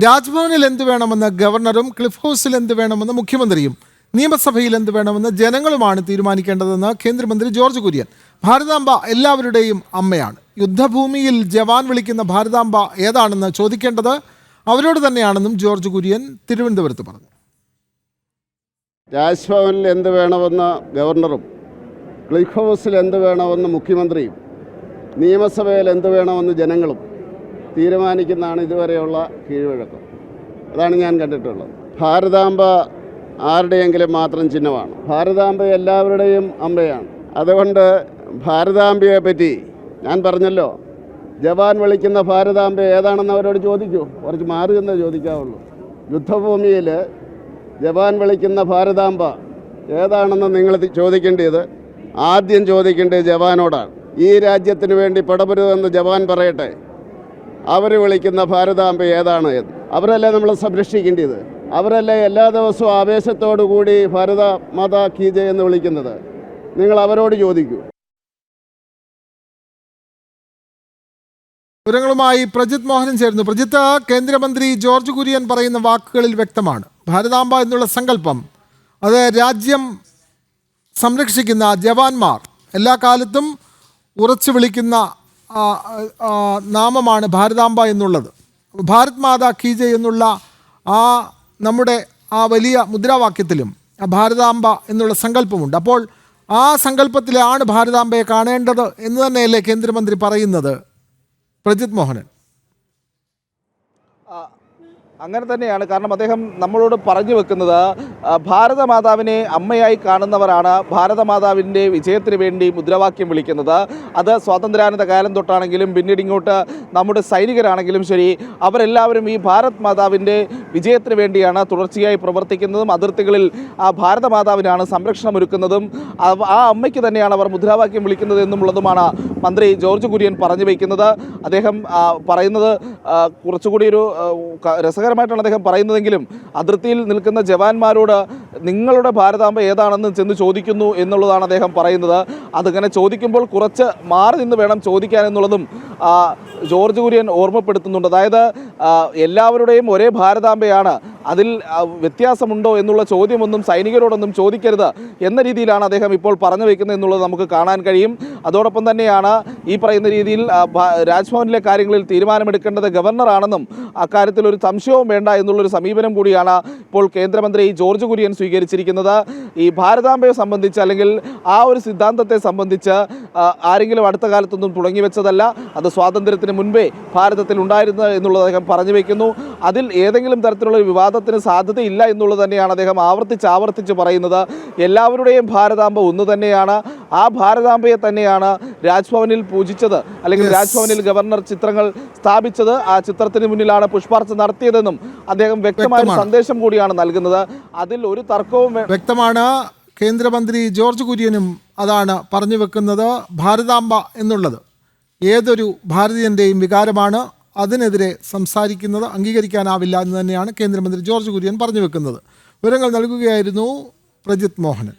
രാജ്ഭവനിൽ എന്ത് വേണമെന്ന് ഗവർണറും ക്ലിഫ് ഹൗസിൽ എന്ത് വേണമെന്ന് മുഖ്യമന്ത്രിയും നിയമസഭയിൽ എന്ത് വേണമെന്ന് ജനങ്ങളുമാണ് തീരുമാനിക്കേണ്ടതെന്ന് കേന്ദ്രമന്ത്രി ജോർജ് കുര്യൻ. ഭാരതാംബ എല്ലാവരുടെയും അമ്മയാണ്. യുദ്ധഭൂമിയിൽ ജവാൻ വിളിക്കുന്ന ഭാരതാംബ ഏതാണെന്ന് ചോദിക്കേണ്ടത് അവരോട് തന്നെയാണെന്നും ജോർജ് കുര്യൻ തിരുവനന്തപുരത്ത് പറഞ്ഞു. രാജ്ഭവനിൽ എന്ത് വേണമെന്ന് ഗവർണറും ക്ലിഫ് ഹൗസിൽ എന്ത് വേണമെന്ന് മുഖ്യമന്ത്രിയും നിയമസഭയിൽ എന്ത് വേണമെന്ന് ജനങ്ങളും തീരുമാനിക്കുന്നതാണ് ഇതുവരെയുള്ള കീഴ്വഴക്കം. അതാണ് ഞാൻ കണ്ടിട്ടുള്ളത്. ഭാരതാംബ ആരുടെയെങ്കിലും മാത്രം ചിഹ്നമാണ്. ഭാരതാംബ എല്ലാവരുടെയും അമ്മയാണ്. അതുകൊണ്ട് ഭാരതാംബയെ പറ്റി ഞാൻ പറഞ്ഞല്ലോ, ജവാൻ വിളിക്കുന്ന ഭാരതാംബ ഏതാണെന്ന് അവരോട് ചോദിക്കൂ. കുറച്ച് മാറി എന്നേ ചോദിക്കാവുള്ളൂ. യുദ്ധഭൂമിയിൽ ജവാൻ വിളിക്കുന്ന ഭാരതാംബ ഏതാണെന്ന് നിങ്ങൾ ചോദിക്കേണ്ടത് ആദ്യം ചോദിക്കേണ്ടത് ജവാനോടാണ്. ഈ രാജ്യത്തിന് വേണ്ടി പടപൊരുതെന്ന് ജവാൻ പറയട്ടെ, അവർ വിളിക്കുന്ന ഭാരതാംബ ഏതാണ് എന്ന്. അവരല്ലേ നമ്മൾ സംരക്ഷിക്കേണ്ടത്. അവരല്ലേ എല്ലാ ദിവസവും ആവേശത്തോടു കൂടി ഭാരത മാതാ കീ ജയ് എന്ന് വിളിക്കുന്നത്. നിങ്ങൾ അവരോട് ചോദിക്കൂ. വിവരങ്ങളുമായി പ്രജിത് മോഹനൻ ചേർന്നു. പ്രജിത്ത്, കേന്ദ്രമന്ത്രി ജോർജ് കുര്യൻ പറയുന്ന വാക്കുകളിൽ വ്യക്തമാണ്, ഭാരതാംബ എന്നുള്ള സങ്കല്പം അത് രാജ്യം സംരക്ഷിക്കുന്ന ജവാന്മാർ എല്ലാ കാലത്തും ഉറച്ചു വിളിക്കുന്ന നാമമാണ് ഭാരതാംബ എന്നുള്ളത്. ഭാരത് മാതാ കീ ജയ് എന്നുള്ള നമ്മുടെ വലിയ മുദ്രാവാക്യത്തിലും ഭാരതാംബ എന്നുള്ള സങ്കല്പമുണ്ട്. അപ്പോൾ ആ സങ്കല്പത്തിലാണ് ഭാരതാംബയെ കാണേണ്ടത് എന്ന് തന്നെയല്ലേ കേന്ദ്രമന്ത്രി പറയുന്നത്? പ്രജിത് മോഹനൻ. അങ്ങനെ തന്നെയാണ്. കാരണം അദ്ദേഹം നമ്മളോട് പറഞ്ഞു വെക്കുന്നത്, ഭാരതമാതാവിനെ അമ്മയായി കാണുന്നവരാണ് ഭാരതമാതാവിൻ്റെ വിജയത്തിന് വേണ്ടി മുദ്രാവാക്യം വിളിക്കുന്നത്. അത് സ്വാതന്ത്ര്യാനന്ദ കാലം തൊട്ടാണെങ്കിലും പിന്നീട് ഇങ്ങോട്ട് നമ്മുടെ സൈനികരാണെങ്കിലും ശരി, അവരെല്ലാവരും ഈ ഭാരത് മാതാവിൻ്റെ വിജയത്തിന് വേണ്ടിയാണ് തുടർച്ചയായി പ്രവർത്തിക്കുന്നതും അതിർത്തികളിൽ ആ ഭാരതമാതാവിനാണ് സംരക്ഷണം ഒരുക്കുന്നതും ആ അമ്മയ്ക്ക് തന്നെയാണ് അവർ മുദ്രാവാക്യം വിളിക്കുന്നത് എന്നുള്ളതുമാണ് മന്ത്രി ജോർജ് കുര്യൻ പറഞ്ഞു വയ്ക്കുന്നത്. അദ്ദേഹം പറയുന്നത് കുറച്ചുകൂടി ഒരു രസകരമായിട്ടാണ് അദ്ദേഹം പറയുന്നതെങ്കിലും, അതിർത്തിയിൽ നിൽക്കുന്ന ജവാന്മാരോട് നിങ്ങളുടെ ഭാരതാംബ ഏതാണെന്ന് ചെന്ന് ചോദിക്കുന്നു എന്നുള്ളതാണ് അദ്ദേഹം പറയുന്നത്. അതിങ്ങനെ ചോദിക്കുമ്പോൾ കുറച്ച് മാറി നിന്ന് വേണം ചോദിക്കാൻ എന്നുള്ളതും ജോർജ് കുര്യൻ ഓർമ്മപ്പെടുത്തുന്നുണ്ട്. അതായത് എല്ലാവരുടെയും ഒരേ ഭാരതാംബയാണ്, അതിൽ വ്യത്യാസമുണ്ടോ എന്നുള്ള ചോദ്യമൊന്നും സൈനികരോടൊന്നും ചോദിക്കരുത് എന്ന രീതിയിലാണ് അദ്ദേഹം ഇപ്പോൾ പറഞ്ഞു വയ്ക്കുന്നത് എന്നുള്ളത് നമുക്ക് കാണാൻ കഴിയും. അതോടൊപ്പം തന്നെയാണ് ഈ പറയുന്ന രീതിയിൽ രാജ്ഭവനിലെ കാര്യങ്ങളിൽ തീരുമാനമെടുക്കേണ്ടത് ഗവർണറാണെന്നും അക്കാര്യത്തിൽ ഒരു സംശയവും വേണ്ട എന്നുള്ളൊരു സമീപനം കൂടിയാണ് ഇപ്പോൾ കേന്ദ്രമന്ത്രി ജോർജ് കുര്യൻ സ്വീകരിച്ചിരിക്കുന്നത്. ഈ ഭാരതാംബയെ സംബന്ധിച്ച് അല്ലെങ്കിൽ ആ ഒരു സിദ്ധാന്തത്തെ സംബന്ധിച്ച് ആരെങ്കിലും അടുത്ത കാലത്തൊന്നും തുടങ്ങി വെച്ചതല്ല, അത് സ്വാതന്ത്ര്യത്തിന് മുൻപേ ഭാരതത്തിൽ ഉണ്ടായിരുന്നത് എന്നുള്ളത് അദ്ദേഹം പറഞ്ഞു വയ്ക്കുന്നു. അതിൽ ഏതെങ്കിലും തരത്തിലുള്ള ഒരു വിവാദത്തിന് സാധ്യതയില്ല എന്നുള്ളത് തന്നെയാണ് അദ്ദേഹം ആവർത്തിച്ച് പറയുന്നത്. എല്ലാവരുടെയും ഭാരതാംബ ഒന്ന് തന്നെയാണ്. ആ ഭാരതാംബയെ തന്നെയാണ് രാജ്ഭവനിൽ പൂജിച്ചത്, അല്ലെങ്കിൽ രാജ്ഭവനിൽ ഗവർണർ ചിത്രങ്ങൾ സ്ഥാപിച്ചത്. ആ ചിത്രത്തിന് മുന്നിലാണ് പുഷ്പാർച്ചന നടത്തിയതെന്നും അദ്ദേഹം വ്യക്തമായ സന്ദേശം കൂടിയാണ് നൽകുന്നത്. അതിൽ ഒരു തർക്കവും വ്യക്തമാണ്. കേന്ദ്രമന്ത്രി ജോർജ് കുര്യനും അതാണ് പറഞ്ഞു വെക്കുന്നത്. ഭാരതാംബ എന്നുള്ളത് ഏതൊരു ഭാരതീയൻ്റെയും വികാരമാണ്. അതിനെതിരെ സംസാരിക്കുന്നത് അംഗീകരിക്കാനാവില്ല എന്ന് തന്നെയാണ് കേന്ദ്രമന്ത്രി ജോർജ് കുര്യൻ പറഞ്ഞു വെക്കുന്നത്. വിവരങ്ങൾ നൽകുകയായിരുന്നു പ്രജിത് മോഹനൻ.